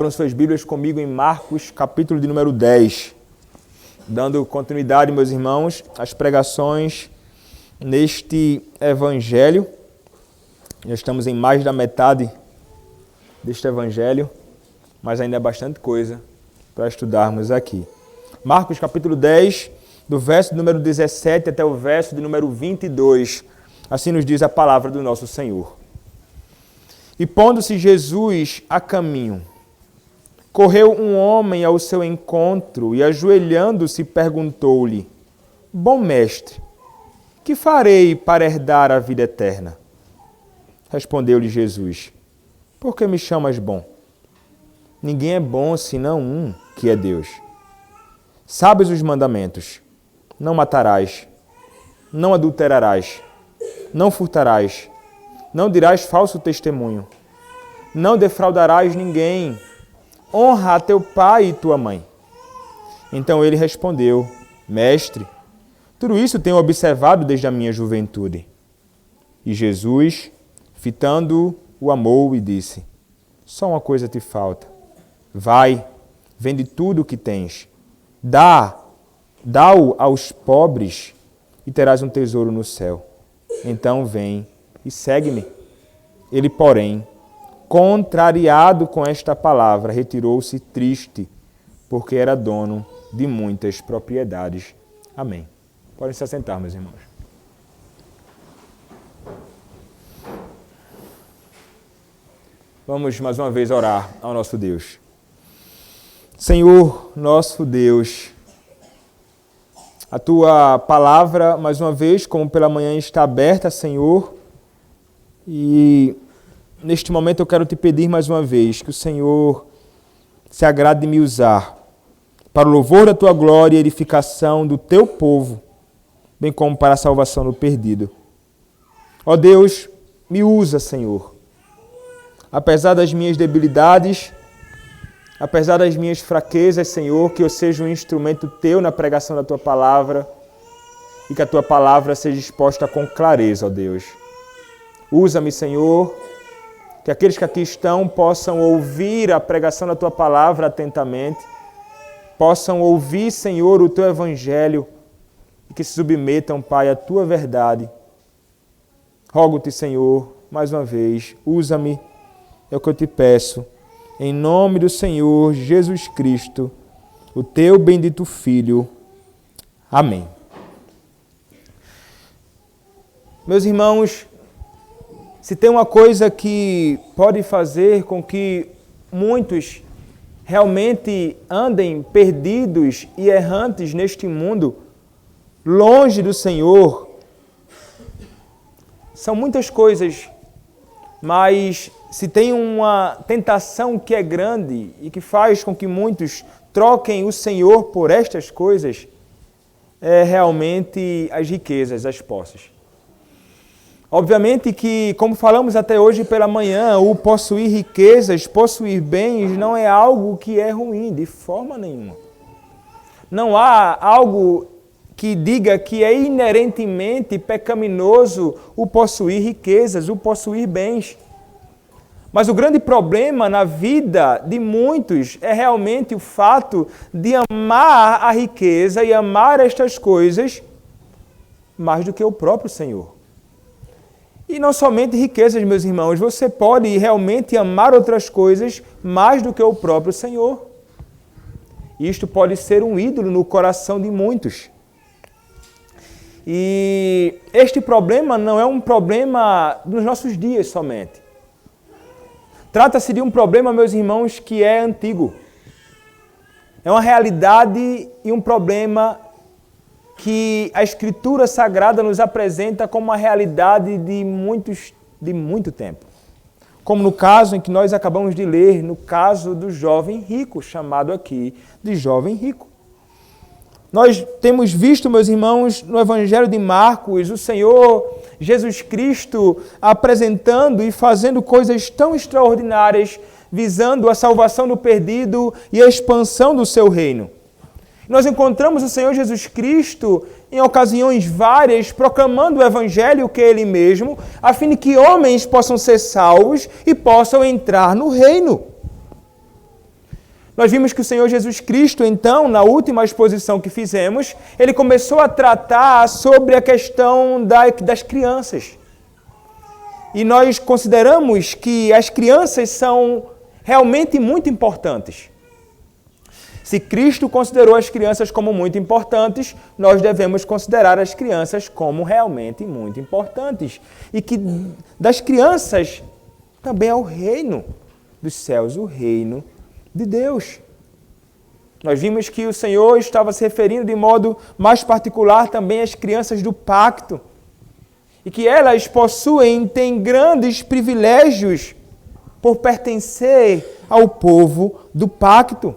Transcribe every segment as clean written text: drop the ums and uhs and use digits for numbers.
Abram suas Bíblias comigo em Marcos, capítulo de número 10. Dando continuidade, meus irmãos, às pregações neste Evangelho. Já estamos em mais da metade deste Evangelho, mas ainda é bastante coisa para estudarmos aqui. Marcos, capítulo 10, do verso de número 17 até o verso de número 22. Assim nos diz a palavra do nosso Senhor. E pondo-se Jesus a caminho, correu um homem ao seu encontro e, ajoelhando-se, perguntou-lhe: Bom mestre, que farei para herdar a vida eterna? Respondeu-lhe Jesus: Por que me chamas bom? Ninguém é bom senão um, que é Deus. Sabes os mandamentos: não matarás, não adulterarás, não furtarás, não dirás falso testemunho, não defraudarás ninguém, honra a teu pai e tua mãe. Então ele respondeu: Mestre, tudo isso tenho observado desde a minha juventude. E Jesus, fitando-o, o amou e disse: Só uma coisa te falta. Vai, vende tudo o que tens, dá-o aos pobres e terás um tesouro no céu. Então vem e segue-me. Ele, porém, contrariado com esta palavra, retirou-se triste, porque era dono de muitas propriedades. Amém. Podem se assentar, meus irmãos. Vamos mais uma vez orar ao nosso Deus. Senhor, nosso Deus, a Tua palavra, mais uma vez, como pela manhã, está aberta, Senhor, e neste momento eu quero te pedir mais uma vez que o Senhor se agrade de me usar para o louvor da Tua glória e edificação do Teu povo, bem como para a salvação do perdido. Ó Deus, me usa, Senhor. Apesar das minhas debilidades, apesar das minhas fraquezas, Senhor, que eu seja um instrumento Teu na pregação da Tua palavra e que a Tua palavra seja exposta com clareza, ó Deus. Usa-me, Senhor, que aqueles que aqui estão possam ouvir a pregação da Tua palavra atentamente, possam ouvir, Senhor, o Teu Evangelho e que se submetam, Pai, à Tua verdade. Rogo-te, Senhor, mais uma vez, usa-me, é o que eu te peço, em nome do Senhor Jesus Cristo, o Teu bendito Filho. Amém. Meus irmãos, se tem uma coisa que pode fazer com que muitos realmente andem perdidos e errantes neste mundo, longe do Senhor, são muitas coisas, mas se tem uma tentação que é grande e que faz com que muitos troquem o Senhor por estas coisas, é realmente as riquezas, as posses. Obviamente que, como falamos até hoje pela manhã, o possuir riquezas, possuir bens, não é algo que é ruim, de forma nenhuma. Não há algo que diga que é inerentemente pecaminoso o possuir riquezas, o possuir bens. Mas o grande problema na vida de muitos é realmente o fato de amar a riqueza e amar estas coisas mais do que o próprio Senhor. E não somente riquezas, meus irmãos, você pode realmente amar outras coisas mais do que o próprio Senhor. Isto pode ser um ídolo no coração de muitos. E este problema não é um problema dos nossos dias somente. Trata-se de um problema, meus irmãos, que é antigo. É uma realidade e um problema que a Escritura Sagrada nos apresenta como uma realidade de muito tempo. Como no caso em que nós acabamos de ler, no caso do jovem rico, chamado aqui de jovem rico. Nós temos visto, meus irmãos, no Evangelho de Marcos, o Senhor Jesus Cristo apresentando e fazendo coisas tão extraordinárias, visando a salvação do perdido e a expansão do seu reino. Nós encontramos o Senhor Jesus Cristo em ocasiões várias, proclamando o Evangelho que é Ele mesmo, a fim de que homens possam ser salvos e possam entrar no reino. Nós vimos que o Senhor Jesus Cristo, então, na última exposição que fizemos, ele começou a tratar sobre a questão das crianças. E nós consideramos que as crianças são realmente muito importantes. Se Cristo considerou as crianças como muito importantes, nós devemos considerar as crianças como realmente muito importantes. E que das crianças também é o reino dos céus, o reino de Deus. Nós vimos que o Senhor estava se referindo de modo mais particular também às crianças do pacto. E que elas têm grandes privilégios por pertencer ao povo do pacto.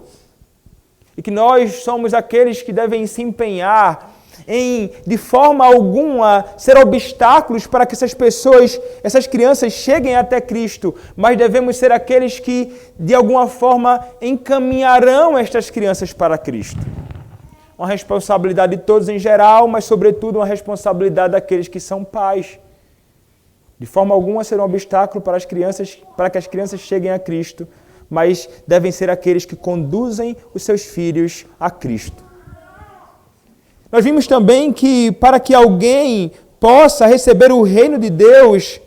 E que nós somos aqueles que devem se empenhar em, de forma alguma, ser obstáculos para que essas crianças cheguem até Cristo, mas devemos ser aqueles que, de alguma forma, encaminharão estas crianças para Cristo. Uma responsabilidade de todos em geral, mas, sobretudo, uma responsabilidade daqueles que são pais. De forma alguma, ser um obstáculo para que as crianças cheguem a Cristo, mas devem ser aqueles que conduzem os seus filhos a Cristo. Nós vimos também que para que alguém possa receber o reino de Deus,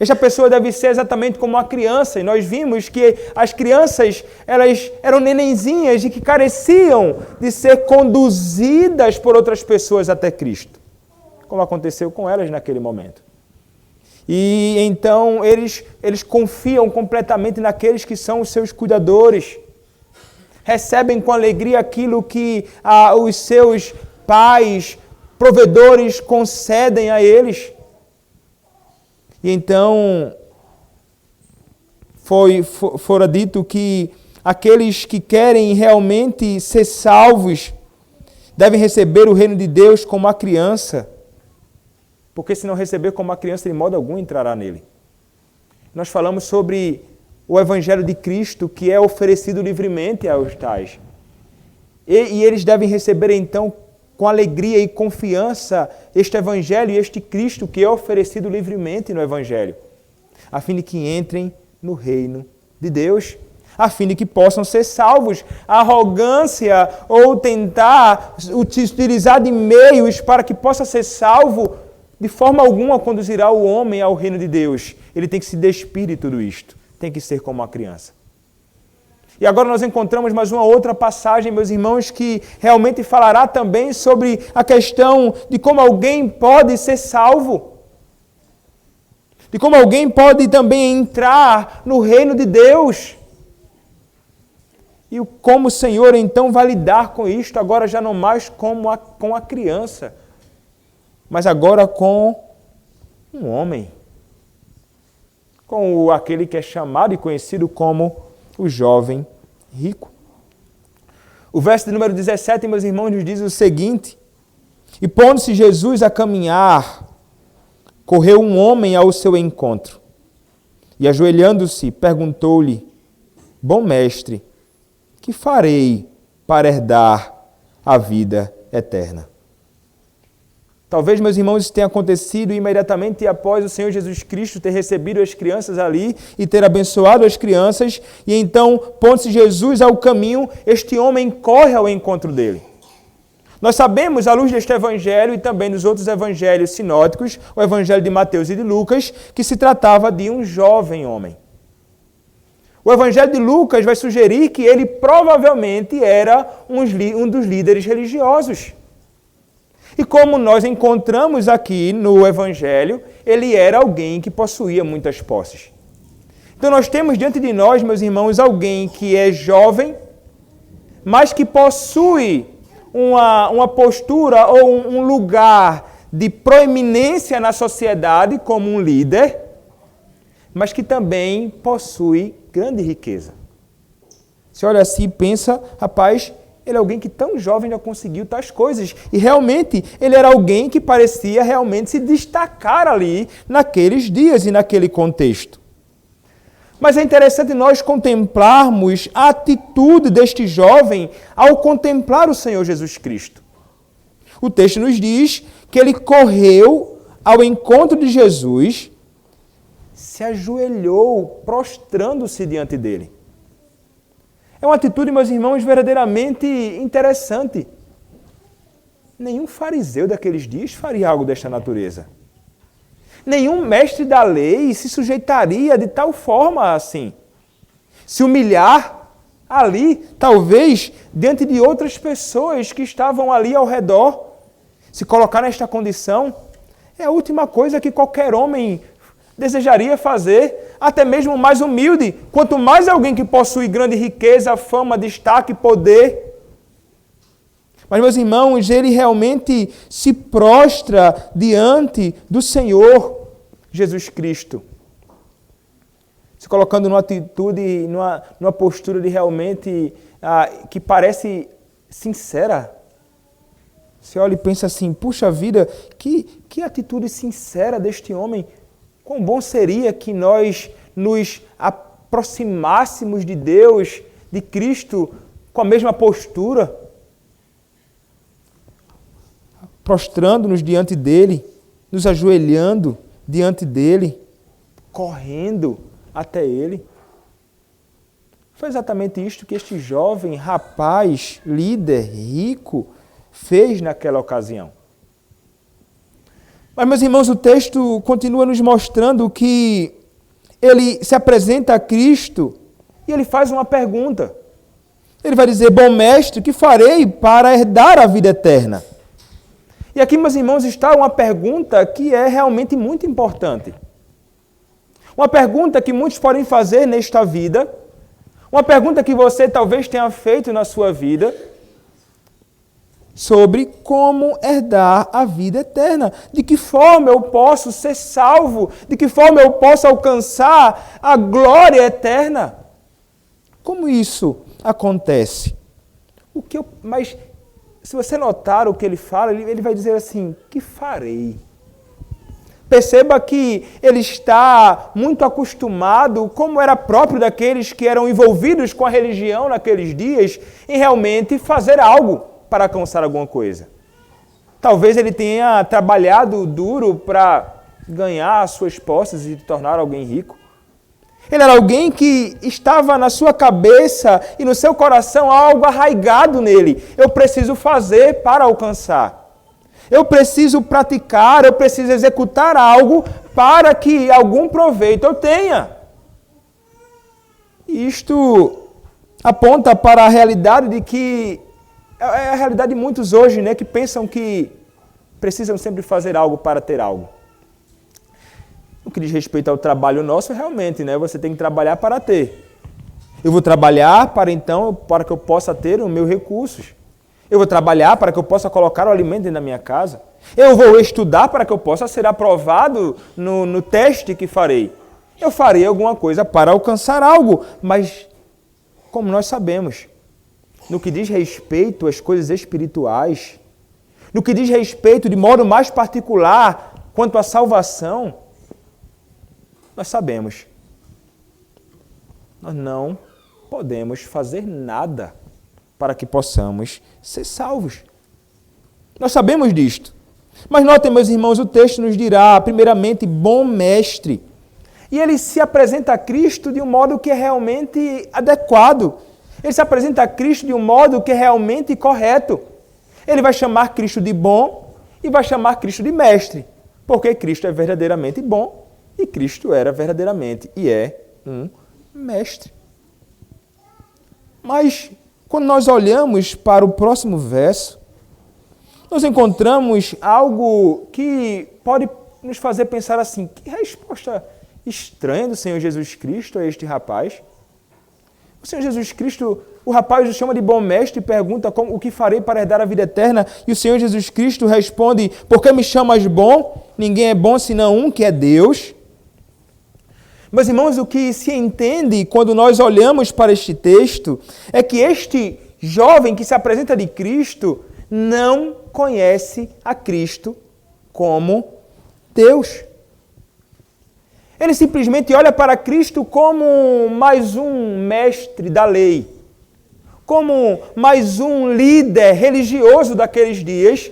esta pessoa deve ser exatamente como uma criança. E nós vimos que as crianças, elas eram nenenzinhas e que careciam de ser conduzidas por outras pessoas até Cristo, como aconteceu com elas naquele momento. E então eles confiam completamente naqueles que são os seus cuidadores. Recebem com alegria aquilo que os seus pais, provedores, concedem a eles. E então fora dito que aqueles que querem realmente ser salvos devem receber o reino de Deus como a criança. Porque se não receber como uma criança, de modo algum entrará nele. Nós falamos sobre o Evangelho de Cristo, que é oferecido livremente aos tais. E eles devem receber, então, com alegria e confiança, este Evangelho e este Cristo, que é oferecido livremente no Evangelho, a fim de que entrem no reino de Deus, a fim de que possam ser salvos. A arrogância ou tentar utilizar de meios para que possa ser salvo, de forma alguma conduzirá o homem ao reino de Deus. Ele tem que se despir de tudo isto. Tem que ser como uma criança. E agora nós encontramos mais uma outra passagem, meus irmãos, que realmente falará também sobre a questão de como alguém pode ser salvo. De como alguém pode também entrar no reino de Deus. E como o Senhor então vai lidar com isto, agora já não mais com a criança, mas agora com um homem, com aquele que é chamado e conhecido como o jovem rico. O verso de número 17, meus irmãos, nos diz o seguinte: e pondo-se Jesus a caminhar, correu um homem ao seu encontro, e ajoelhando-se, perguntou-lhe: bom mestre, que farei para herdar a vida eterna? Talvez, meus irmãos, isso tenha acontecido imediatamente após o Senhor Jesus Cristo ter recebido as crianças ali e ter abençoado as crianças. E então, pondo-se Jesus ao caminho, este homem corre ao encontro dele. Nós sabemos, à luz deste evangelho e também dos outros evangelhos sinóticos, o evangelho de Mateus e de Lucas, que se tratava de um jovem homem. O evangelho de Lucas vai sugerir que ele provavelmente era um dos líderes religiosos. E como nós encontramos aqui no Evangelho, ele era alguém que possuía muitas posses. Então nós temos diante de nós, meus irmãos, alguém que é jovem, mas que possui uma postura ou um lugar de proeminência na sociedade como um líder, mas que também possui grande riqueza. Você olha assim e pensa, rapaz, ele é alguém que tão jovem já conseguiu tais coisas. E realmente, ele era alguém que parecia realmente se destacar ali naqueles dias e naquele contexto. Mas é interessante nós contemplarmos a atitude deste jovem ao contemplar o Senhor Jesus Cristo. O texto nos diz que ele correu ao encontro de Jesus, se ajoelhou, prostrando-se diante dele. É uma atitude, meus irmãos, verdadeiramente interessante. Nenhum fariseu daqueles dias faria algo desta natureza. Nenhum mestre da lei se sujeitaria de tal forma assim. Se humilhar ali, talvez, diante de outras pessoas que estavam ali ao redor. Se colocar nesta condição, é a última coisa que qualquer homem desejaria fazer, até mesmo mais humilde, quanto mais alguém que possui grande riqueza, fama, destaque, poder. Mas, meus irmãos, ele realmente se prostra diante do Senhor Jesus Cristo, se colocando numa atitude, numa postura de realmente que parece sincera. Você olha e pensa assim, puxa vida, que atitude sincera deste homem. Quão bom seria que nós nos aproximássemos de Deus, de Cristo, com a mesma postura, prostrando-nos diante dEle, nos ajoelhando diante dEle, correndo até Ele. Foi exatamente isto que este jovem rapaz, líder, rico, fez naquela ocasião. Mas, meus irmãos, o texto continua nos mostrando que ele se apresenta a Cristo e ele faz uma pergunta. Ele vai dizer, bom mestre, o que farei para herdar a vida eterna? E aqui, meus irmãos, está uma pergunta que é realmente muito importante. Uma pergunta que muitos podem fazer nesta vida, uma pergunta que você talvez tenha feito na sua vida, sobre como herdar a vida eterna. De que forma eu posso ser salvo? De que forma eu posso alcançar a glória eterna? Como isso acontece? Mas se você notar o que ele fala, ele vai dizer assim, que farei? Perceba que ele está muito acostumado, como era próprio daqueles que eram envolvidos com a religião naqueles dias, em realmente fazer algo para alcançar alguma coisa. Talvez ele tenha trabalhado duro para ganhar as suas posses e se tornar alguém rico. Ele era alguém que estava na sua cabeça e no seu coração algo arraigado nele. Eu preciso fazer para alcançar. Eu preciso praticar, eu preciso executar algo para que algum proveito eu tenha. Isto aponta para a realidade de que é a realidade de muitos hoje, né, que pensam que precisam sempre fazer algo para ter algo. No que diz respeito ao trabalho nosso, realmente, né, você tem que trabalhar para ter. Eu vou trabalhar para que eu possa ter os meus recursos. Eu vou trabalhar para que eu possa colocar o alimento dentro da minha casa. Eu vou estudar para que eu possa ser aprovado no teste que farei. Eu farei alguma coisa para alcançar algo, mas como nós sabemos, no que diz respeito às coisas espirituais, no que diz respeito de modo mais particular quanto à salvação, nós sabemos, nós não podemos fazer nada para que possamos ser salvos. Nós sabemos disto. Mas notem, meus irmãos, o texto nos dirá, primeiramente, bom mestre. E ele se apresenta a Cristo de um modo que é realmente adequado. Ele se apresenta a Cristo de um modo que é realmente correto. Ele vai chamar Cristo de bom e vai chamar Cristo de mestre. Porque Cristo é verdadeiramente bom e Cristo era verdadeiramente e é um mestre. Mas, quando nós olhamos para o próximo verso, nós encontramos algo que pode nos fazer pensar assim, que resposta estranha do Senhor Jesus Cristo a este rapaz. O Senhor Jesus Cristo, o rapaz o chama de bom mestre e pergunta o que farei para herdar a vida eterna. E o Senhor Jesus Cristo responde, por que me chamas bom? Ninguém é bom senão um, que é Deus. Meus irmãos, o que se entende quando nós olhamos para este texto é que este jovem que se apresenta de Cristo não conhece a Cristo como Deus. Ele simplesmente olha para Cristo como mais um mestre da lei, como mais um líder religioso daqueles dias,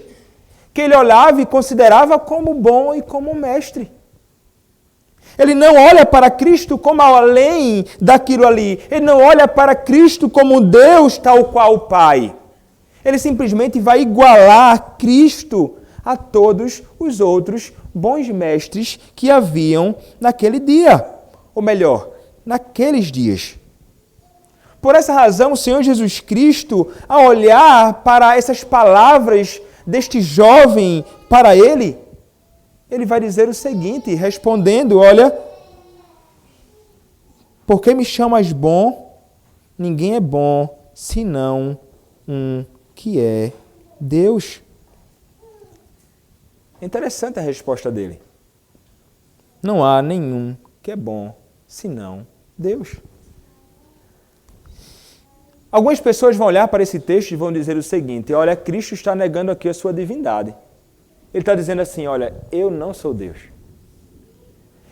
que ele olhava e considerava como bom e como mestre. Ele não olha para Cristo como além daquilo ali. Ele não olha para Cristo como Deus tal qual o Pai. Ele simplesmente vai igualar Cristo a todos os outros bons mestres que haviam naquele dia. Ou melhor, naqueles dias. Por essa razão, o Senhor Jesus Cristo, ao olhar para essas palavras deste jovem para ele vai dizer o seguinte, respondendo, olha, por que me chamas bom? Ninguém é bom, senão um que é Deus. Interessante a resposta dele. Não há nenhum que é bom, senão Deus. Algumas pessoas vão olhar para esse texto e vão dizer o seguinte, olha, Cristo está negando aqui a sua divindade. Ele está dizendo assim, olha, eu não sou Deus.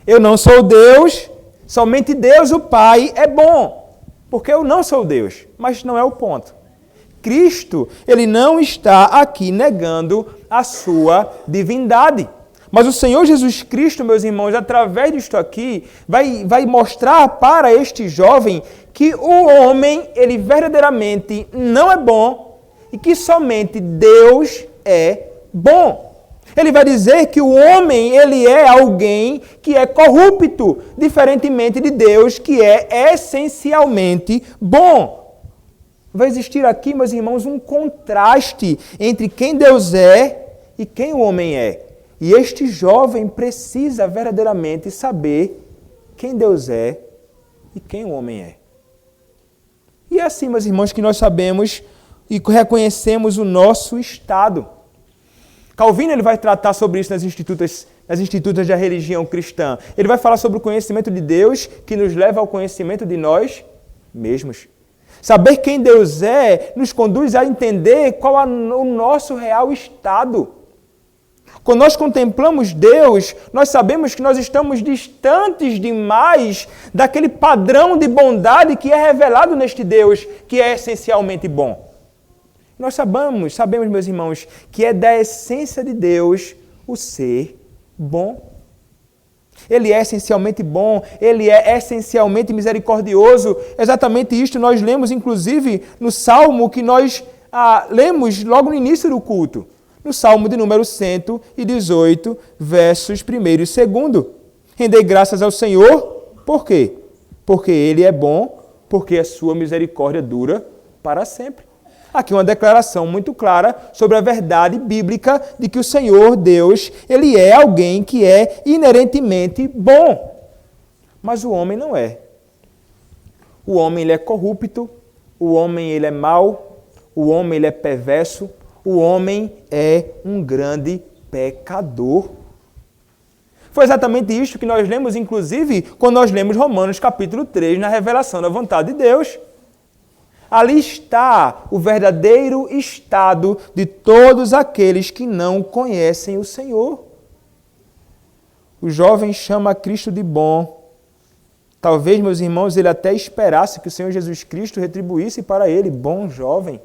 Eu não sou Deus, somente Deus, o Pai, é bom. Porque eu não sou Deus, mas não é o ponto. Cristo, ele não está aqui negando a sua divindade. Mas o Senhor Jesus Cristo, meus irmãos, através disto aqui, vai mostrar para este jovem que o homem, ele verdadeiramente não é bom e que somente Deus é bom. Ele vai dizer que o homem, ele é alguém que é corrupto, diferentemente de Deus, que é essencialmente bom. Vai existir aqui, meus irmãos, um contraste entre quem Deus é e quem o homem é. E este jovem precisa verdadeiramente saber quem Deus é e quem o homem é. E é assim, meus irmãos, que nós sabemos e reconhecemos o nosso estado. Calvino ele vai tratar sobre isso nas institutas da religião cristã. Ele vai falar sobre o conhecimento de Deus que nos leva ao conhecimento de nós mesmos. Saber quem Deus é nos conduz a entender qual é o nosso real estado. Quando nós contemplamos Deus, nós sabemos que nós estamos distantes demais daquele padrão de bondade que é revelado neste Deus, que é essencialmente bom. Nós sabemos, meus irmãos, que é da essência de Deus o ser bom. Ele é essencialmente bom, ele é essencialmente misericordioso. Exatamente isto nós lemos, inclusive, no Salmo que nós lemos logo no início do culto. No Salmo de número 118, versos 1 e 2. Rendei graças ao Senhor, por quê? Porque Ele é bom, porque a sua misericórdia dura para sempre. Aqui uma declaração muito clara sobre a verdade bíblica de que o Senhor Deus, Ele é alguém que é inerentemente bom. Mas o homem não é. O homem ele é corrupto, o homem ele é mau, o homem ele é perverso, o homem é um grande pecador. Foi exatamente isto que nós lemos, inclusive, quando nós lemos Romanos capítulo 3, na revelação da vontade de Deus. Ali está o verdadeiro estado de todos aqueles que não conhecem o Senhor. O jovem chama Cristo de bom. Talvez, meus irmãos, ele até esperasse que o Senhor Jesus Cristo retribuísse para ele, bom jovem.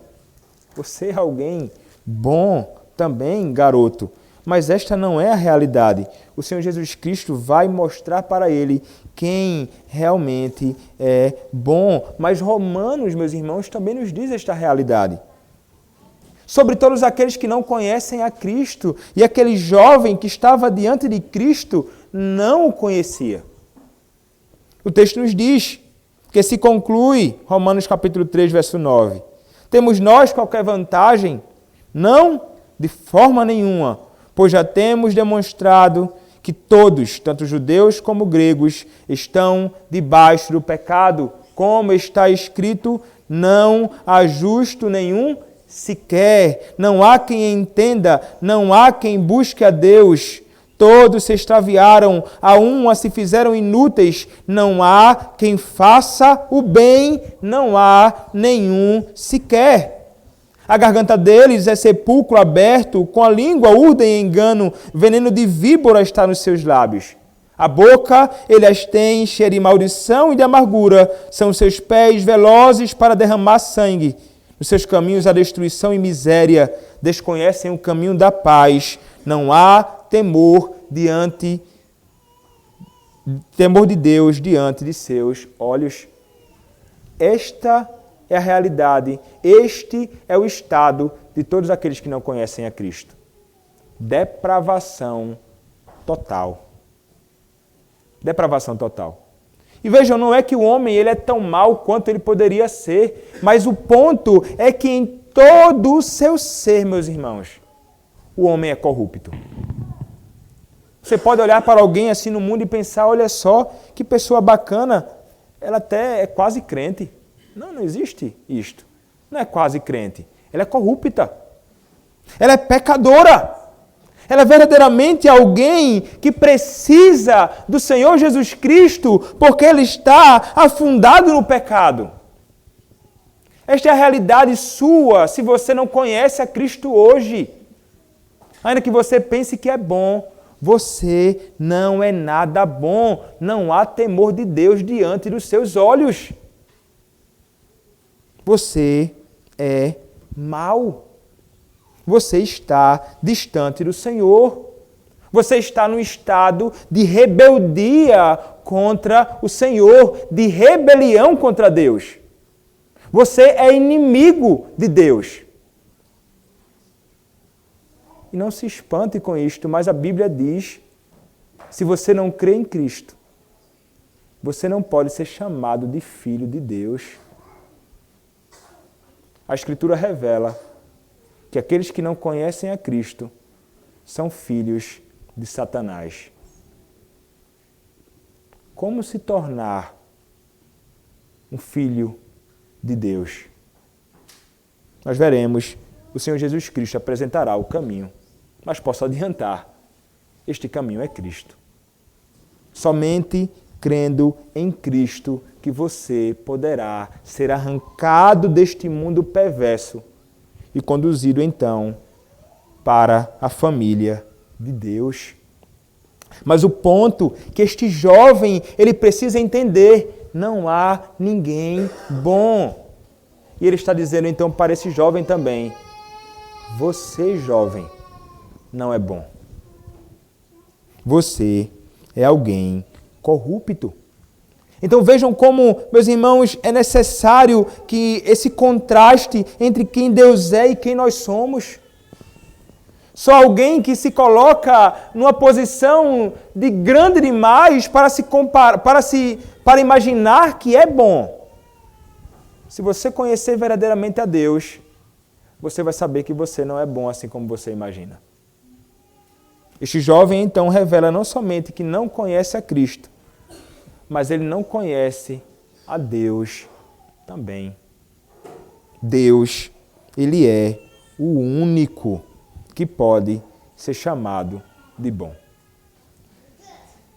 Você é alguém bom também, garoto. Mas esta não é a realidade. O Senhor Jesus Cristo vai mostrar para ele quem realmente é bom. Mas Romanos, meus irmãos, também nos diz esta realidade. Sobre todos aqueles que não conhecem a Cristo. E aquele jovem que estava diante de Cristo não o conhecia. O texto nos diz que se conclui, Romanos capítulo 3, verso 9. Temos nós qualquer vantagem? Não, de forma nenhuma. Pois já temos demonstrado que todos, tanto judeus como gregos, estão debaixo do pecado, como está escrito, não há justo nenhum sequer, não há quem entenda, não há quem busque a Deus. Todos se extraviaram, a uma se fizeram inúteis, não há quem faça o bem, não há nenhum sequer. A garganta deles é sepulcro aberto, com a língua urdem engano, veneno de víbora está nos seus lábios. A boca ele as tem cheia de maldição e de amargura, são seus pés velozes para derramar sangue. Nos seus caminhos há destruição e miséria, desconhecem o caminho da paz, não há temor diante temor de Deus diante de seus olhos. Esta é a realidade, este é o estado de todos aqueles que não conhecem a Cristo. Depravação total. Depravação total. E vejam, não é que o homem ele é tão mau quanto ele poderia ser, mas o ponto é que em todo o seu ser, meus irmãos, o homem é corrupto. Você pode olhar para alguém assim no mundo e pensar, olha só, que pessoa bacana, ela até é quase crente. Não existe isto. Não é quase crente. Ela é corrupta. Ela é pecadora. Ela é verdadeiramente alguém que precisa do Senhor Jesus Cristo porque ele está afundado no pecado. Esta é a realidade sua se você não conhece a Cristo hoje. Ainda que você pense que é bom, você não é nada bom. Não há temor de Deus diante dos seus olhos. Você é mau. Você está distante do Senhor. Você está num estado de rebeldia contra o Senhor, de rebelião contra Deus. Você é inimigo de Deus. E não se espante com isto, mas a Bíblia diz, se você não crê em Cristo, você não pode ser chamado de filho de Deus. A Escritura revela que aqueles que não conhecem a Cristo são filhos de Satanás. Como se tornar um filho de Deus? Nós veremos, o Senhor Jesus Cristo apresentará o caminho, mas posso adiantar, este caminho é Cristo. Somente crendo em Cristo que você poderá ser arrancado deste mundo perverso e conduzido então para a família de Deus. Mas o ponto que este jovem ele precisa entender, não há ninguém bom. E ele está dizendo então para esse jovem também, você jovem não é bom. Você é alguém corrupto. Então vejam como, meus irmãos, é necessário que esse contraste entre quem Deus é e quem nós somos. Só alguém que se coloca numa posição de grande demais para imaginar que é bom. Se você conhecer verdadeiramente a Deus, você vai saber que você não é bom assim como você imagina. Este jovem então revela não somente que não conhece a Cristo, mas ele não conhece a Deus também. Deus, ele é o único que pode ser chamado de bom.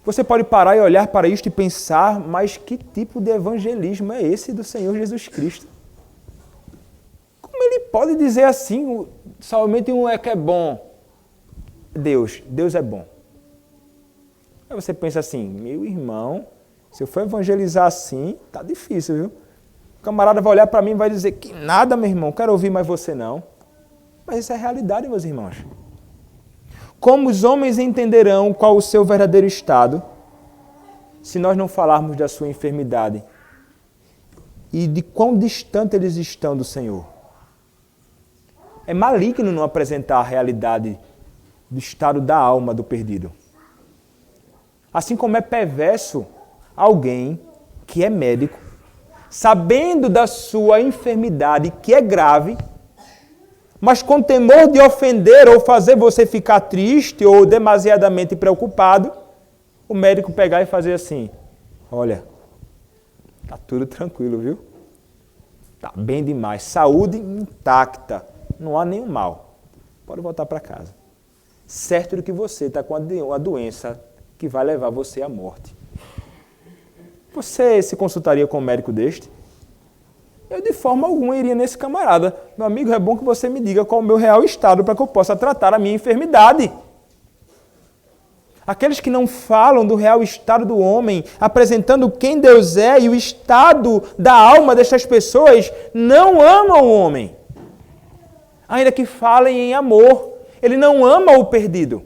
Você pode parar e olhar para isto e pensar, mas que tipo de evangelismo é esse do Senhor Jesus Cristo? Como ele pode dizer assim, somente um é que é bom? Deus é bom. Aí você pensa assim, meu irmão, se eu for evangelizar assim, tá difícil, viu? O camarada vai olhar para mim e vai dizer que nada, meu irmão, quero ouvir mais você não. Mas isso é a realidade, meus irmãos. Como os homens entenderão qual o seu verdadeiro estado se nós não falarmos da sua enfermidade e de quão distante eles estão do Senhor? É maligno não apresentar a realidade do estado da alma do perdido. Assim como é perverso alguém que é médico, sabendo da sua enfermidade que é grave, mas com temor de ofender ou fazer você ficar triste ou demasiadamente preocupado, o médico pegar e fazer assim, olha, tá tudo tranquilo, viu? Tá bem demais, saúde intacta, não há nenhum mal, pode voltar para casa. Certo de que você está com a doença que vai levar você à morte. Você se consultaria com um médico deste? Eu de forma alguma iria nesse camarada. Meu amigo, é bom que você me diga qual é o meu real estado para que eu possa tratar a minha enfermidade. Aqueles que não falam do real estado do homem, apresentando quem Deus é e o estado da alma destas pessoas, não amam o homem. Ainda que falem em amor, ele não ama o perdido.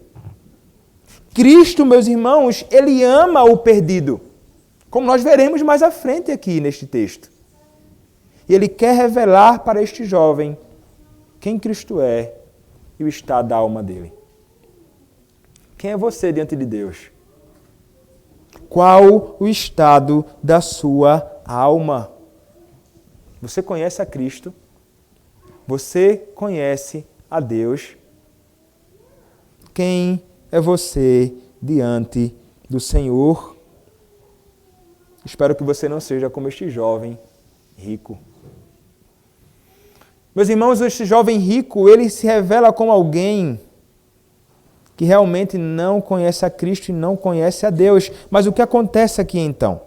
Cristo, meus irmãos, ele ama o perdido, como nós veremos mais à frente aqui neste texto. E ele quer revelar para este jovem quem Cristo é e o estado da alma dele. Quem é você diante de Deus? Qual o estado da sua alma? Você conhece a Cristo? Você conhece a Deus? Quem é você diante do Senhor? Espero que você não seja como este jovem rico. Meus irmãos, este jovem rico, ele se revela como alguém que realmente não conhece a Cristo e não conhece a Deus. Mas o que acontece aqui então?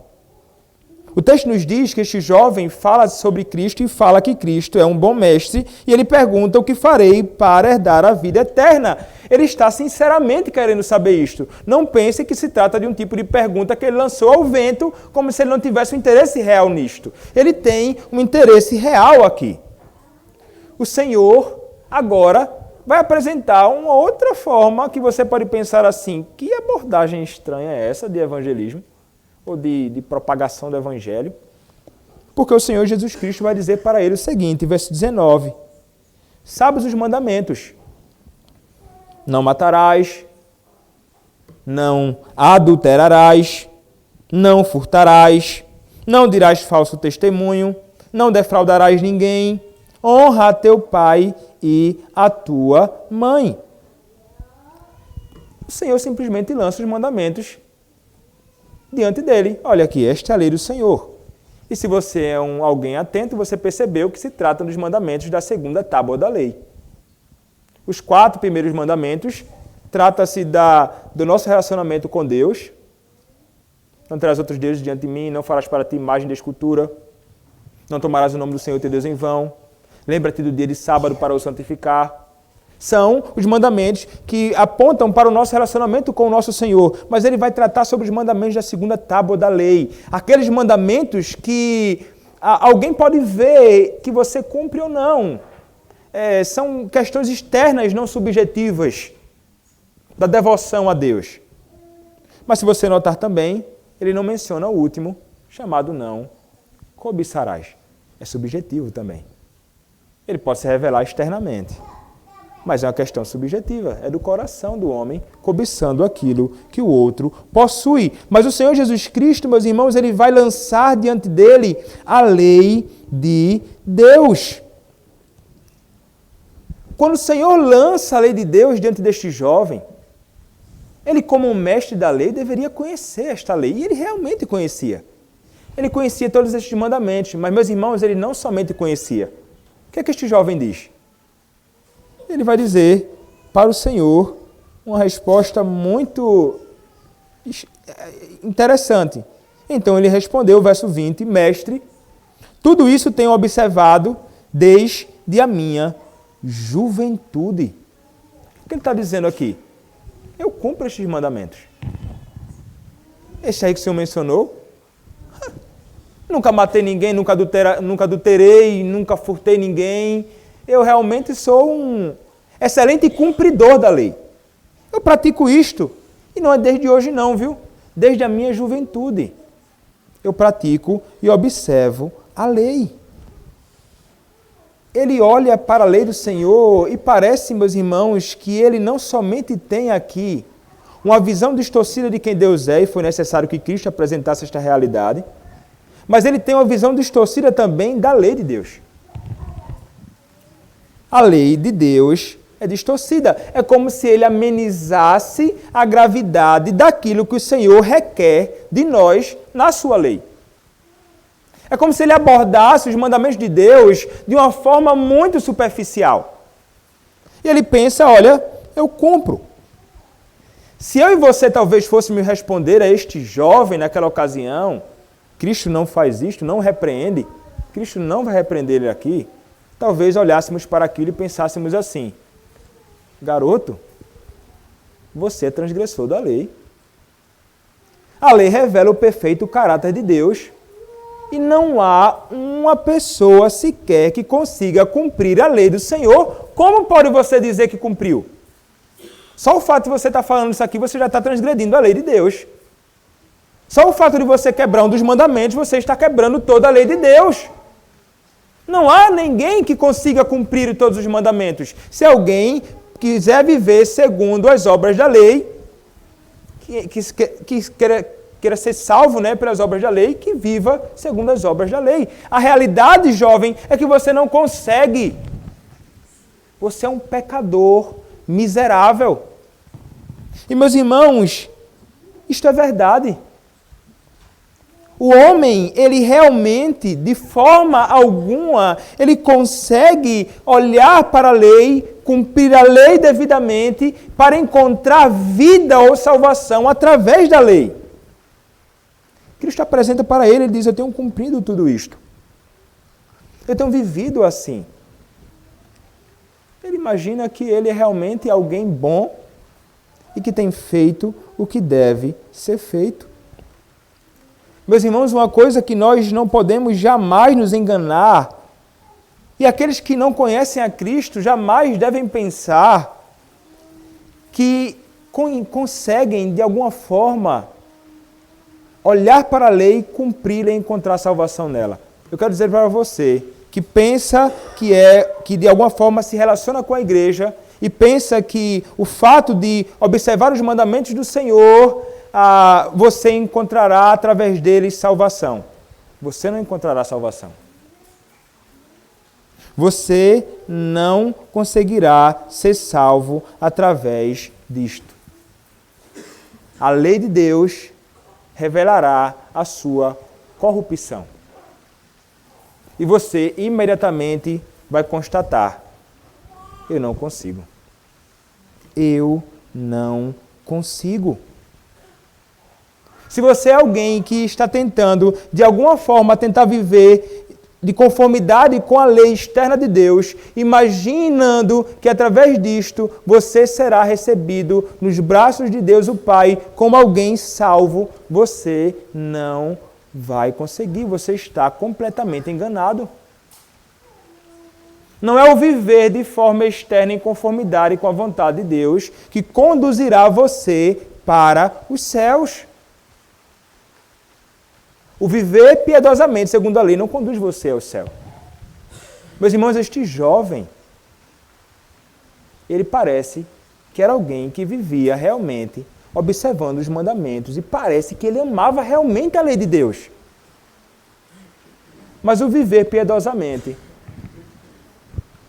O texto nos diz que este jovem fala sobre Cristo e fala que Cristo é um bom mestre e ele pergunta o que farei para herdar a vida eterna. Ele está sinceramente querendo saber isto. Não pense que se trata de um tipo de pergunta que ele lançou ao vento como se ele não tivesse um interesse real nisto. Ele tem um interesse real aqui. O Senhor agora vai apresentar uma outra forma que você pode pensar assim, que abordagem estranha é essa de evangelismo? Ou de propagação do Evangelho? Porque o Senhor Jesus Cristo vai dizer para ele o seguinte, verso 19. Sabes os mandamentos? Não matarás, não adulterarás, não furtarás, não dirás falso testemunho, não defraudarás ninguém, honra a teu pai e a tua mãe. O Senhor simplesmente lança os mandamentos diante dele. Olha aqui, esta é a lei do Senhor. E se você é alguém atento, você percebeu que se trata dos mandamentos da segunda tábua da lei. Os 4 primeiros mandamentos trata-se do nosso relacionamento com Deus. Não terás outros deuses diante de mim, não farás para ti imagem de escultura, não tomarás o nome do Senhor teu Deus em vão, lembra-te do dia de sábado para o santificar. São os mandamentos que apontam para o nosso relacionamento com o nosso Senhor. Mas ele vai tratar sobre os mandamentos da segunda tábua da lei. Aqueles mandamentos que alguém pode ver que você cumpre ou não. São questões externas, não subjetivas, da devoção a Deus. Mas se você notar também, ele não menciona o último, chamado não cobiçarás. É subjetivo também. Ele pode se revelar externamente. Mas é uma questão subjetiva, é do coração do homem cobiçando aquilo que o outro possui. Mas o Senhor Jesus Cristo, meus irmãos, ele vai lançar diante dele a lei de Deus. Quando o Senhor lança a lei de Deus diante deste jovem, ele, como um mestre da lei, deveria conhecer esta lei. E ele realmente conhecia. Ele conhecia todos estes mandamentos, mas, meus irmãos, ele não somente conhecia. O que é que este jovem diz? Ele vai dizer para o Senhor uma resposta muito interessante. Então ele respondeu, verso 20, Mestre, tudo isso tenho observado desde a minha juventude. O que ele está dizendo aqui? Eu cumpro estes mandamentos. Esse aí que o Senhor mencionou, nunca matei ninguém, nunca adulterei, nunca furtei ninguém. Eu realmente sou um excelente cumpridor da lei. Eu pratico isto. E não é desde hoje não, viu? Desde a minha juventude. Eu pratico e observo a lei. Ele olha para a lei do Senhor e parece, meus irmãos, que ele não somente tem aqui uma visão distorcida de quem Deus é, e foi necessário que Cristo apresentasse esta realidade, mas ele tem uma visão distorcida também da lei de Deus. A lei de Deus é distorcida. É como se ele amenizasse a gravidade daquilo que o Senhor requer de nós na sua lei. É como se ele abordasse os mandamentos de Deus de uma forma muito superficial. E ele pensa, olha, eu cumpro. Se eu e você talvez fôssemos responder a este jovem naquela ocasião, Cristo não faz isto, não repreende, Cristo não vai repreender ele aqui, talvez olhássemos para aquilo e pensássemos assim, garoto, você é transgressor da lei. A lei revela o perfeito caráter de Deus e não há uma pessoa sequer que consiga cumprir a lei do Senhor. Como pode você dizer que cumpriu? Só o fato de você estar falando isso aqui, você já está transgredindo a lei de Deus. Só o fato de você quebrar um dos mandamentos, você está quebrando toda a lei de Deus. Não há ninguém que consiga cumprir todos os mandamentos. Se alguém quiser viver segundo as obras da lei, que queira ser salvo, né, pelas obras da lei, que viva segundo as obras da lei. A realidade, jovem, é que você não consegue. Você é um pecador miserável. E, meus irmãos, isto é verdade. O homem, ele realmente, de forma alguma, ele consegue olhar para a lei, cumprir a lei devidamente, para encontrar vida ou salvação através da lei. Cristo apresenta para ele diz, eu tenho cumprido tudo isto. Eu tenho vivido assim. Ele imagina que ele é realmente alguém bom e que tem feito o que deve ser feito. Meus irmãos, uma coisa que nós não podemos jamais nos enganar, e aqueles que não conhecem a Cristo jamais devem pensar que conseguem, de alguma forma, olhar para a lei, cumpri-la e encontrar salvação nela. Eu quero dizer para você que pensa que de alguma forma se relaciona com a igreja e pensa que o fato de observar os mandamentos do Senhor, você encontrará através deles salvação. Você não encontrará salvação. Você não conseguirá ser salvo através disto. A lei de Deus revelará a sua corrupção. E você imediatamente vai constatar: eu não consigo. Eu não consigo. Se você é alguém que está tentando, de alguma forma, tentar viver de conformidade com a lei externa de Deus, imaginando que através disto você será recebido nos braços de Deus o Pai como alguém salvo, você não vai conseguir, você está completamente enganado. Não é o viver de forma externa em conformidade com a vontade de Deus que conduzirá você para os céus. O viver piedosamente, segundo a lei, não conduz você ao céu. Meus irmãos, este jovem, ele parece que era alguém que vivia realmente observando os mandamentos e parece que ele amava realmente a lei de Deus. Mas o viver piedosamente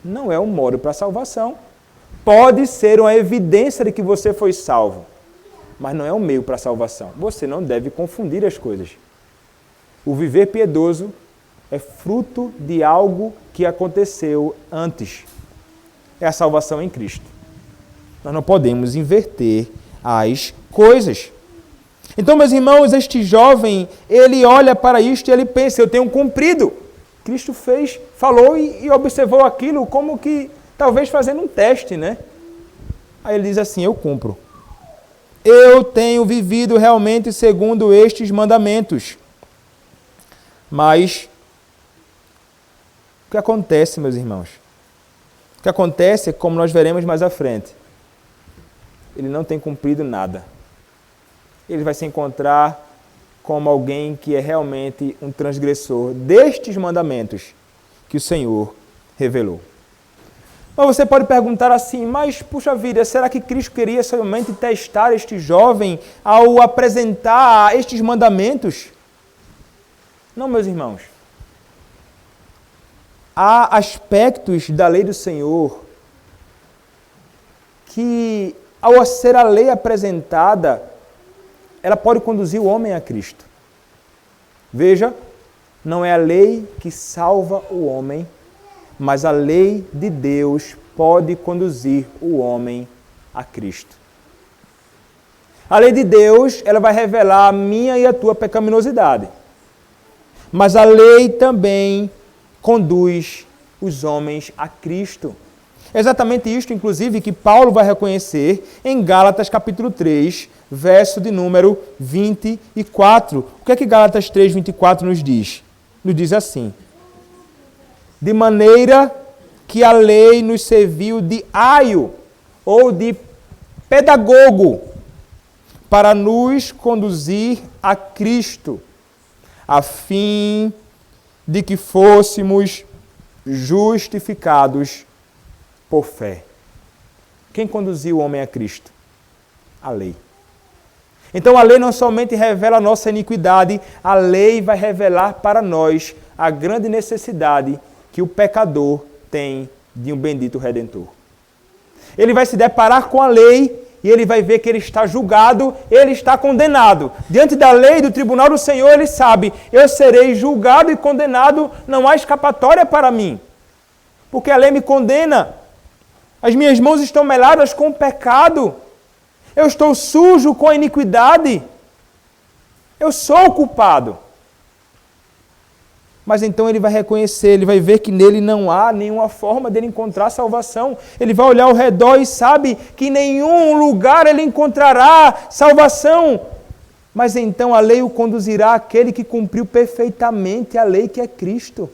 não é um modo para a salvação. Pode ser uma evidência de que você foi salvo, mas não é um meio para a salvação. Você não deve confundir as coisas. O viver piedoso é fruto de algo que aconteceu antes. É a salvação em Cristo. Nós não podemos inverter as coisas. Então, meus irmãos, este jovem, ele olha para isto e ele pensa, eu tenho cumprido. Cristo fez, falou e observou aquilo como que, talvez fazendo um teste, né? Aí ele diz assim, eu cumpro. Eu tenho vivido realmente segundo estes mandamentos. Mas, o que acontece, meus irmãos? O que acontece é, como nós veremos mais à frente, ele não tem cumprido nada. Ele vai se encontrar como alguém que é realmente um transgressor destes mandamentos que o Senhor revelou. Mas você pode perguntar assim, mas, puxa vida, será que Cristo queria somente testar este jovem ao apresentar estes mandamentos? Não, meus irmãos. Há aspectos da lei do Senhor que, ao ser a lei apresentada, ela pode conduzir o homem a Cristo. Veja, não é a lei que salva o homem, mas a lei de Deus pode conduzir o homem a Cristo. A lei de Deus, ela vai revelar a minha e a tua pecaminosidade. Mas a lei também conduz os homens a Cristo. É exatamente isto, inclusive, que Paulo vai reconhecer em Gálatas capítulo 3, verso de número 24. O que é que Gálatas 3, 24 nos diz? Nos diz assim: de maneira que a lei nos serviu de aio ou de pedagogo para nos conduzir a Cristo, a fim de que fôssemos justificados por fé. Quem conduziu o homem a Cristo? A lei. Então a lei não somente revela a nossa iniquidade, a lei vai revelar para nós a grande necessidade que o pecador tem de um bendito Redentor. Ele vai se deparar com a lei e ele vai ver que ele está julgado, ele está condenado. Diante da lei do tribunal do Senhor, ele sabe, eu serei julgado e condenado, não há escapatória para mim. Porque a lei me condena. As minhas mãos estão meladas com o pecado. Eu estou sujo com a iniquidade. Eu sou o culpado. Mas então ele vai reconhecer, ele vai ver que nele não há nenhuma forma dele encontrar salvação. Ele vai olhar ao redor e sabe que em nenhum lugar ele encontrará salvação. Mas então a lei o conduzirá àquele que cumpriu perfeitamente a lei, que é Cristo.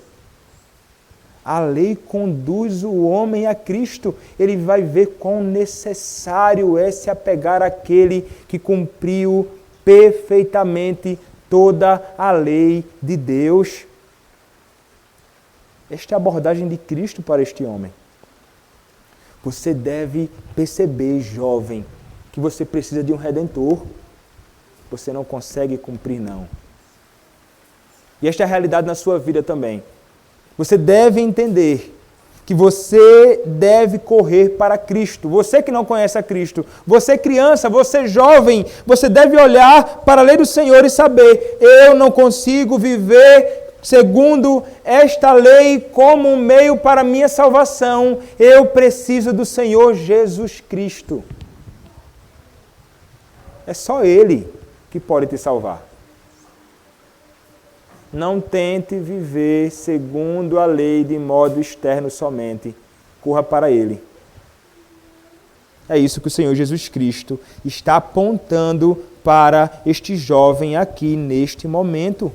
A lei conduz o homem a Cristo. Ele vai ver quão necessário é se apegar àquele que cumpriu perfeitamente toda a lei de Deus. Esta é a abordagem de Cristo para este homem. Você deve perceber, jovem, que você precisa de um Redentor. Você não consegue cumprir, não. E esta é a realidade na sua vida também. Você deve entender que você deve correr para Cristo. Você que não conhece a Cristo, você criança, você jovem, você deve olhar para a lei do Senhor e saber, eu não consigo viver segundo esta lei como um meio para a minha salvação. Eu preciso do Senhor Jesus Cristo. É só Ele que pode te salvar. Não tente viver segundo a lei de modo externo somente. Corra para Ele. É isso que o Senhor Jesus Cristo está apontando para este jovem aqui neste momento.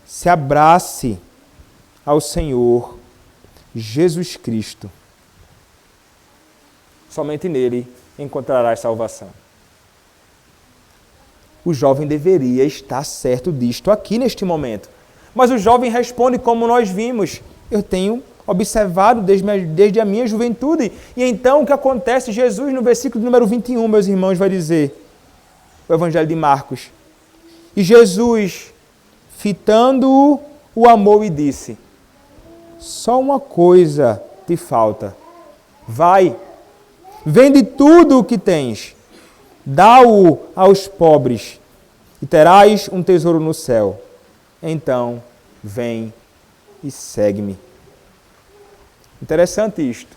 Se abrace ao Senhor Jesus Cristo. Somente nele encontrarás salvação. O jovem deveria estar certo disto aqui neste momento. Mas o jovem responde como nós vimos. Eu tenho observado desde a minha juventude. E então o que acontece? Jesus, no versículo número 21, meus irmãos, vai dizer, o Evangelho de Marcos, e Jesus, fitando-o, o amou e disse, só uma coisa te falta. Vai, vende tudo o que tens, dá-o aos pobres, e terás um tesouro no céu. Então, vem e segue-me. Interessante isto.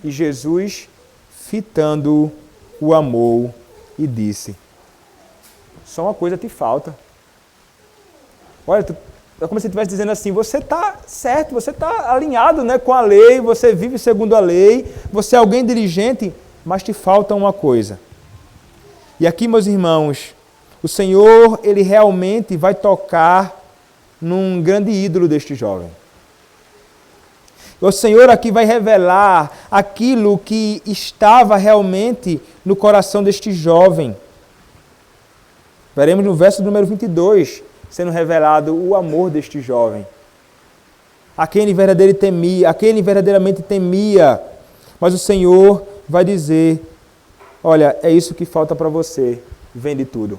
E Jesus, fitando-o, o amou e disse, só uma coisa te falta. Olha, é como se ele estivesse dizendo assim, você está certo, você está alinhado, né, com a lei, você vive segundo a lei, você é alguém diligente, mas te falta uma coisa. E aqui, meus irmãos, o Senhor, Ele realmente vai tocar num grande ídolo deste jovem. O Senhor aqui vai revelar aquilo que estava realmente no coração deste jovem. Veremos no verso número 22, sendo revelado o amor deste jovem. A quem ele verdadeiramente temia. Mas o Senhor vai dizer, olha, é isso que falta para você, vende tudo.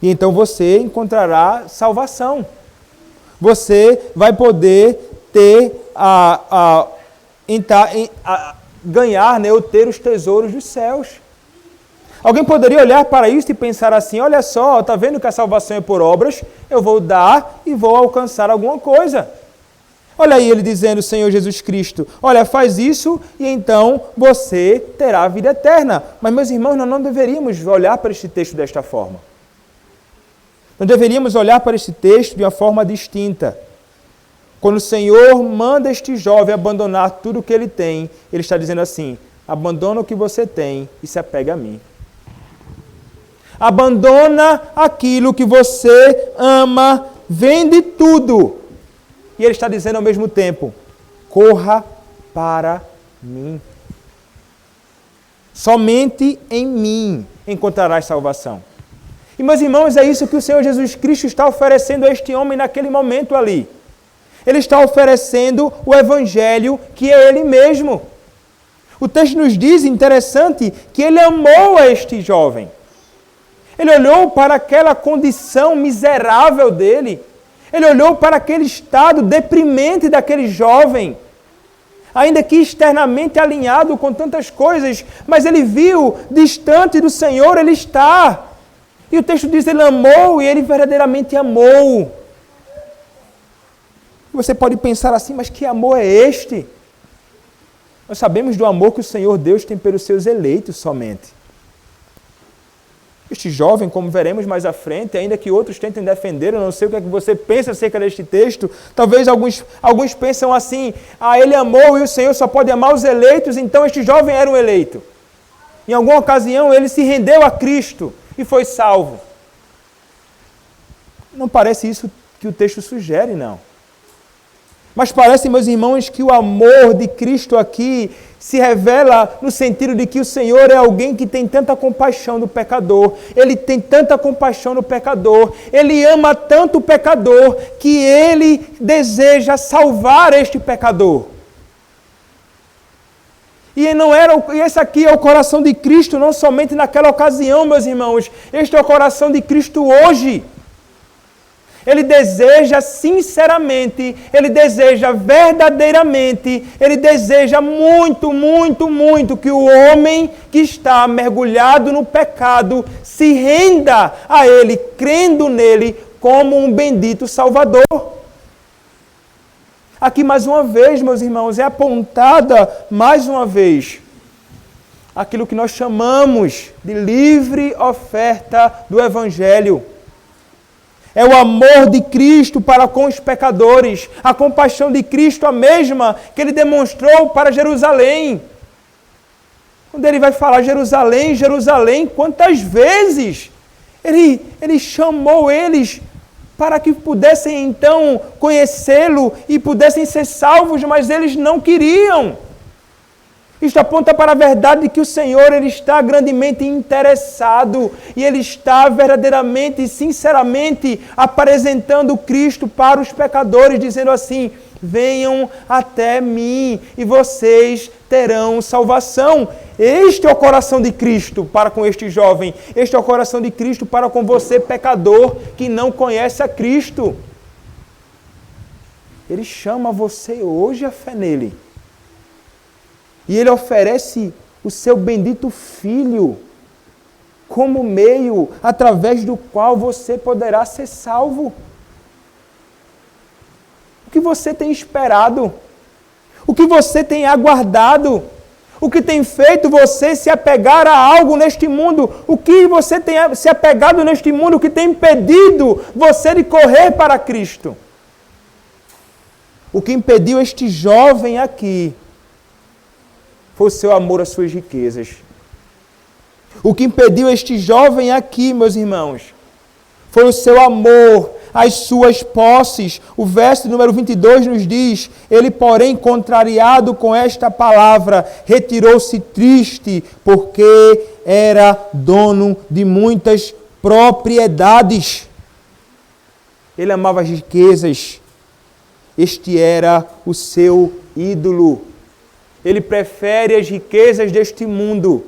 E então você encontrará salvação. Você vai poder ter ganhar, né, ou ter os tesouros dos céus. Alguém poderia olhar para isso e pensar assim, olha só, está vendo que a salvação é por obras, eu vou dar e vou alcançar alguma coisa. Olha aí ele dizendo, Senhor Jesus Cristo, olha, faz isso e então você terá a vida eterna. Mas, meus irmãos, nós não deveríamos olhar para este texto desta forma. Nós deveríamos olhar para este texto de uma forma distinta. Quando o Senhor manda este jovem abandonar tudo o que ele tem, ele está dizendo assim, abandona o que você tem e se apega a mim. Abandona aquilo que você ama, vende tudo. E ele está dizendo ao mesmo tempo, corra para mim. Somente em mim encontrarás salvação. E, meus irmãos, é isso que o Senhor Jesus Cristo está oferecendo a este homem naquele momento ali. Ele está oferecendo o Evangelho que é Ele mesmo. O texto nos diz, interessante, que Ele amou a este jovem. Ele olhou para aquela condição miserável dele. Ele olhou para aquele estado deprimente daquele jovem. Ainda que externamente alinhado com tantas coisas, mas ele viu, distante do Senhor, ele está. E o texto diz, ele amou e ele verdadeiramente amou. Você pode pensar assim, mas que amor é este? Nós sabemos do amor que o Senhor Deus tem pelos seus eleitos somente. Este jovem, como veremos mais à frente, ainda que outros tentem defender, eu não sei o que é que você pensa acerca deste texto, talvez alguns pensam assim, ele amou e o Senhor só pode amar os eleitos, então este jovem era um eleito. Em alguma ocasião ele se rendeu a Cristo e foi salvo. Não parece isso que o texto sugere, não. Mas parece, meus irmãos, que o amor de Cristo aqui se revela no sentido de que o Senhor é alguém que tem tanta compaixão do pecador. Ele tem tanta compaixão do pecador. Ele ama tanto o pecador que ele deseja salvar este pecador. E esse aqui é o coração de Cristo, não somente naquela ocasião, meus irmãos. Este é o coração de Cristo hoje. Ele deseja sinceramente, ele deseja verdadeiramente, ele deseja muito, muito, muito que o homem que está mergulhado no pecado se renda a ele, crendo nele como um bendito Salvador. Aqui mais uma vez, meus irmãos, é apontada mais uma vez aquilo que nós chamamos de livre oferta do Evangelho. É o amor de Cristo para com os pecadores, a compaixão de Cristo, a mesma que Ele demonstrou para Jerusalém. Quando Ele vai falar Jerusalém, Jerusalém, quantas vezes Ele chamou eles para que pudessem então conhecê-lo e pudessem ser salvos, mas eles não queriam. Isto aponta para a verdade de que o Senhor ele está grandemente interessado e Ele está verdadeiramente e sinceramente apresentando Cristo para os pecadores, dizendo assim, venham até mim e vocês terão salvação. Este é o coração de Cristo para com este jovem. Este é o coração de Cristo para com você, pecador, que não conhece a Cristo. Ele chama você hoje a fé nele. E Ele oferece o seu bendito Filho como meio através do qual você poderá ser salvo. O que você tem esperado? O que você tem aguardado? O que tem feito você se apegar a algo neste mundo? O que você tem se apegado neste mundo? O que tem impedido você de correr para Cristo? O que impediu este jovem aqui foi o seu amor às suas riquezas. O que impediu este jovem aqui, meus irmãos, foi o seu amor às suas posses. O verso número 22 nos diz, ele, porém, contrariado com esta palavra, retirou-se triste, porque era dono de muitas propriedades. Ele amava as riquezas. Este era o seu ídolo. Ele prefere as riquezas deste mundo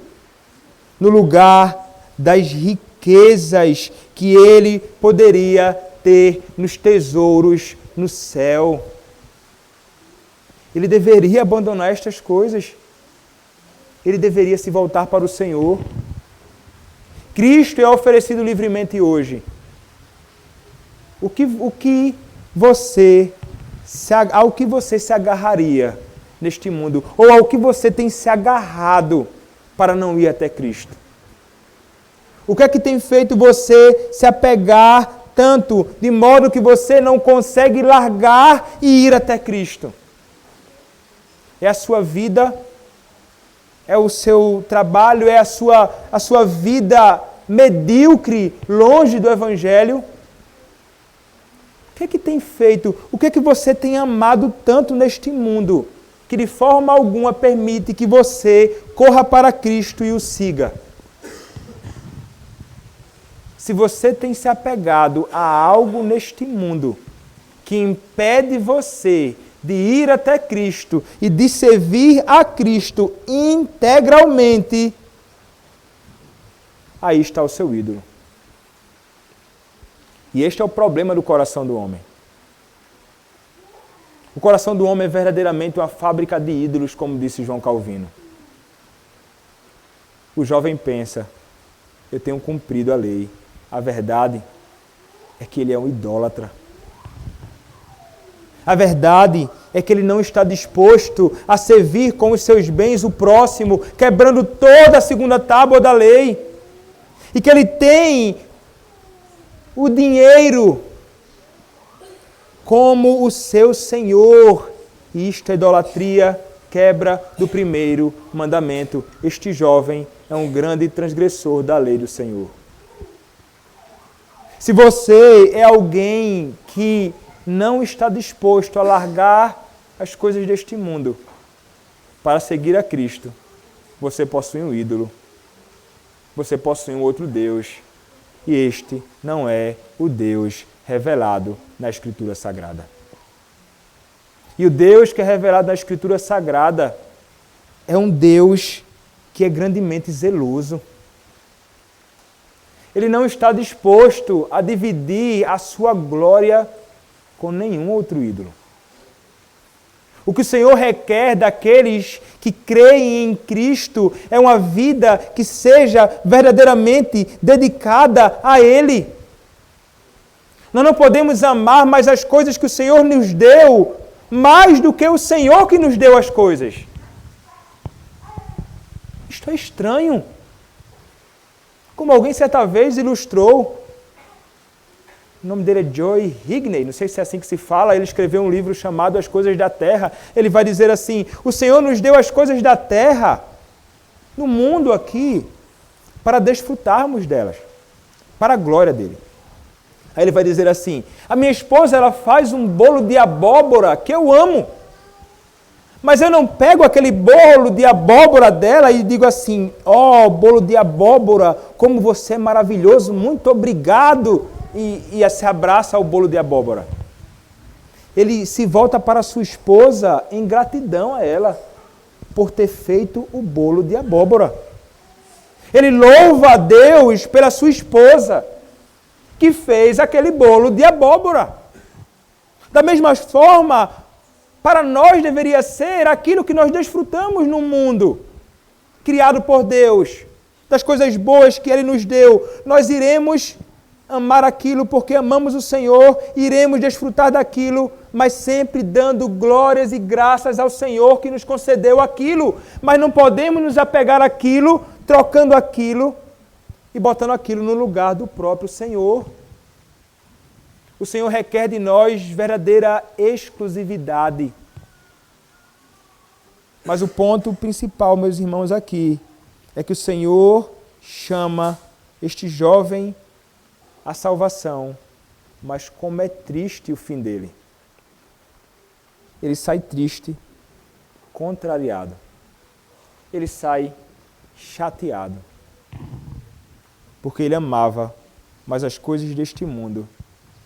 no lugar das riquezas que ele poderia ter nos tesouros no céu. Ele deveria abandonar estas coisas. Ele deveria se voltar para o Senhor. Cristo é oferecido livremente hoje. Ao que você se agarraria neste mundo, ou ao que você tem se agarrado para não ir até Cristo? O que é que tem feito você se apegar tanto, de modo que você não consegue largar e ir até Cristo? É a sua vida? É o seu trabalho? É a sua vida medíocre, longe do Evangelho? O que é que tem feito? O que é que você tem amado tanto neste mundo que de forma alguma permite que você corra para Cristo e o siga. Se você tem se apegado a algo neste mundo que impede você de ir até Cristo e de servir a Cristo integralmente, aí está o seu ídolo. E este é o problema do coração do homem. O coração do homem é verdadeiramente uma fábrica de ídolos, como disse João Calvino. O jovem pensa, eu tenho cumprido a lei. A verdade é que ele é um idólatra. A verdade é que ele não está disposto a servir com os seus bens o próximo, quebrando toda a segunda tábua da lei. E que ele tem o dinheiro como o seu senhor. E isto é idolatria, quebra do primeiro mandamento. Este jovem é um grande transgressor da lei do Senhor. Se você é alguém que não está disposto a largar as coisas deste mundo para seguir a Cristo, você possui um ídolo. Você possui um outro Deus. E este não é o Deus revelado na Escritura Sagrada. E o Deus que é revelado na Escritura Sagrada é um Deus que é grandemente zeloso. Ele não está disposto a dividir a sua glória com nenhum outro ídolo. O que o Senhor requer daqueles que creem em Cristo é uma vida que seja verdadeiramente dedicada a Ele. Nós não podemos amar mais as coisas que o Senhor nos deu, mais do que o Senhor que nos deu as coisas. Isto é estranho. Como alguém certa vez ilustrou, o nome dele é Joy Higney, não sei se é assim que se fala, ele escreveu um livro chamado As Coisas da Terra. Ele vai dizer assim, o Senhor nos deu as coisas da terra, no mundo aqui, para desfrutarmos delas, para a glória dele. Aí ele vai dizer assim, a minha esposa ela faz um bolo de abóbora que eu amo, mas eu não pego aquele bolo de abóbora dela e digo assim, bolo de abóbora, como você é maravilhoso, muito obrigado, e se abraça ao bolo de abóbora. Ele se volta para sua esposa em gratidão a ela, por ter feito o bolo de abóbora. Ele louva a Deus pela sua esposa, que fez aquele bolo de abóbora. Da mesma forma, para nós deveria ser aquilo que nós desfrutamos no mundo, criado por Deus, das coisas boas que Ele nos deu. Nós iremos amar aquilo porque amamos o Senhor, iremos desfrutar daquilo, mas sempre dando glórias e graças ao Senhor que nos concedeu aquilo. Mas não podemos nos apegar àquilo, trocando aquilo e botando aquilo no lugar do próprio Senhor. O Senhor requer de nós verdadeira exclusividade. Mas o ponto principal, meus irmãos, aqui, é que o Senhor chama este jovem à salvação, mas como é triste o fim dele. Ele sai triste, contrariado. Ele sai chateado. Porque ele amava mais as coisas deste mundo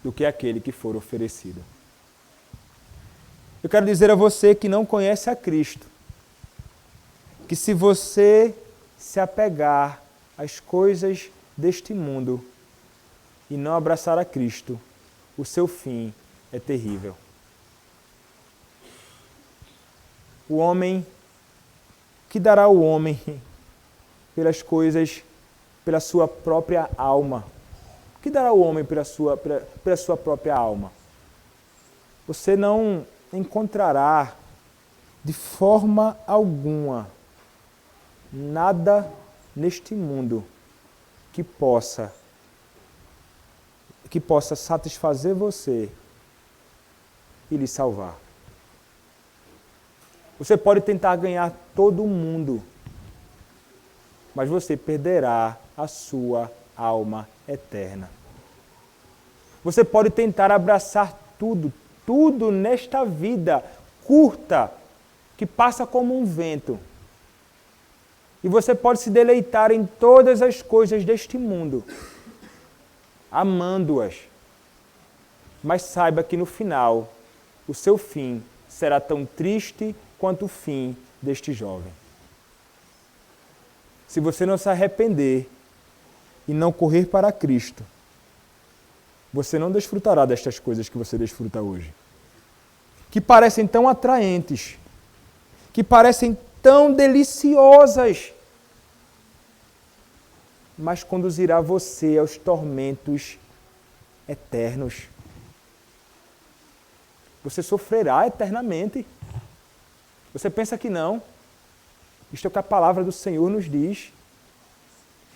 do que aquele que for oferecido. Eu quero dizer a você que não conhece a Cristo, que se você se apegar às coisas deste mundo e não abraçar a Cristo, o seu fim é terrível. O homem, que dará o homem pelas coisas, pela sua própria alma? O que dará o homem pela sua própria alma? Você não encontrará de forma alguma nada neste mundo que possa satisfazer você e lhe salvar. Você pode tentar ganhar todo mundo, mas você perderá a sua alma eterna. Você pode tentar abraçar tudo nesta vida curta que passa como um vento. E você pode se deleitar em todas as coisas deste mundo, amando-as. Mas saiba que no final, o seu fim será tão triste quanto o fim deste jovem. Se você não se arrepender e não correr para Cristo, você não desfrutará destas coisas que você desfruta hoje. Que parecem tão atraentes, que parecem tão deliciosas, mas conduzirá você aos tormentos eternos. Você sofrerá eternamente. Você pensa que não? Isto é o que a palavra do Senhor nos diz.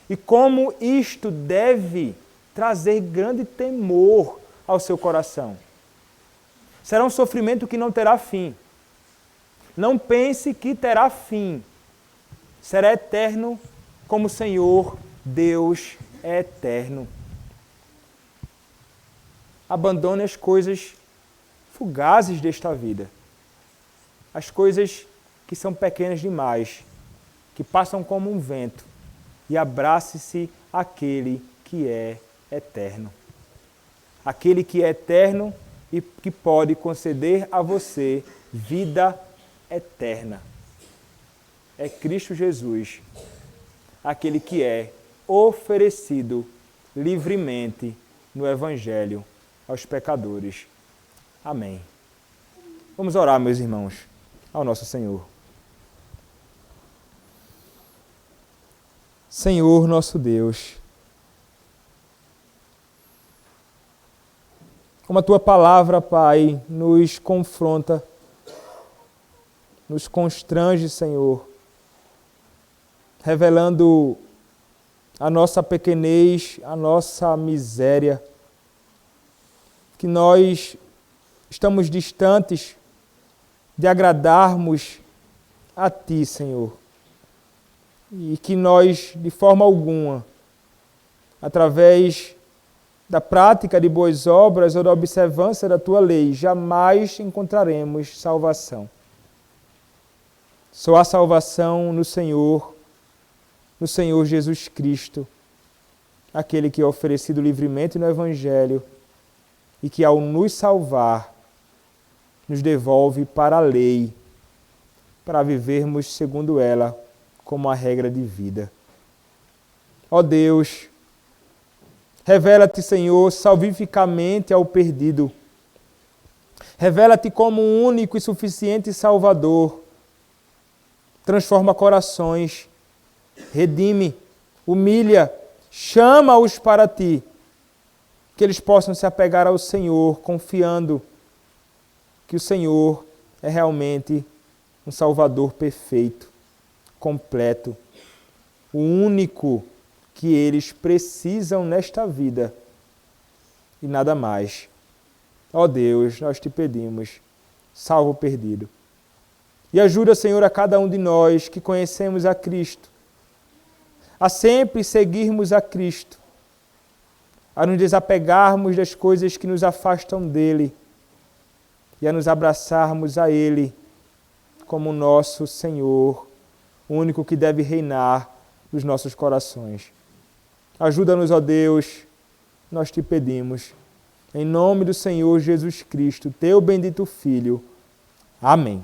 E como isto deve trazer grande temor ao seu coração. Será um sofrimento que não terá fim. Não pense que terá fim. Será eterno como o Senhor Deus é eterno. Abandone as coisas fugazes desta vida. As coisas que são pequenas demais, que passam como um vento, e abrace-se àquele que é eterno. Aquele que é eterno e que pode conceder a você vida eterna. É Cristo Jesus, aquele que é oferecido livremente no Evangelho aos pecadores. Amém. Vamos orar, meus irmãos, ao nosso Senhor. Senhor nosso Deus, como a Tua palavra, Pai, nos confronta, nos constrange, Senhor, revelando a nossa pequenez, a nossa miséria, que nós estamos distantes de agradarmos a Ti, Senhor, e que nós, de forma alguma, através da prática de boas obras ou da observância da Tua lei, jamais encontraremos salvação. Só há salvação no Senhor Jesus Cristo, aquele que é oferecido livremente no Evangelho e que, ao nos salvar, nos devolve para a lei, para vivermos segundo ela como a regra de vida. Ó Deus, revela-te, Senhor, salvificamente ao perdido. Revela-te como um único e suficiente Salvador. Transforma corações, redime, humilha, chama-os para Ti, que eles possam se apegar ao Senhor, confiando que o Senhor é realmente um Salvador perfeito, completo, o único que eles precisam nesta vida e nada mais. Ó Deus, nós Te pedimos, salva o perdido. E ajuda, Senhor, a cada um de nós que conhecemos a Cristo, a sempre seguirmos a Cristo, a nos desapegarmos das coisas que nos afastam dEle e a nos abraçarmos a Ele como nosso Senhor, o único que deve reinar nos nossos corações. Ajuda-nos, ó Deus, nós Te pedimos, em nome do Senhor Jesus Cristo, Teu bendito Filho. Amém.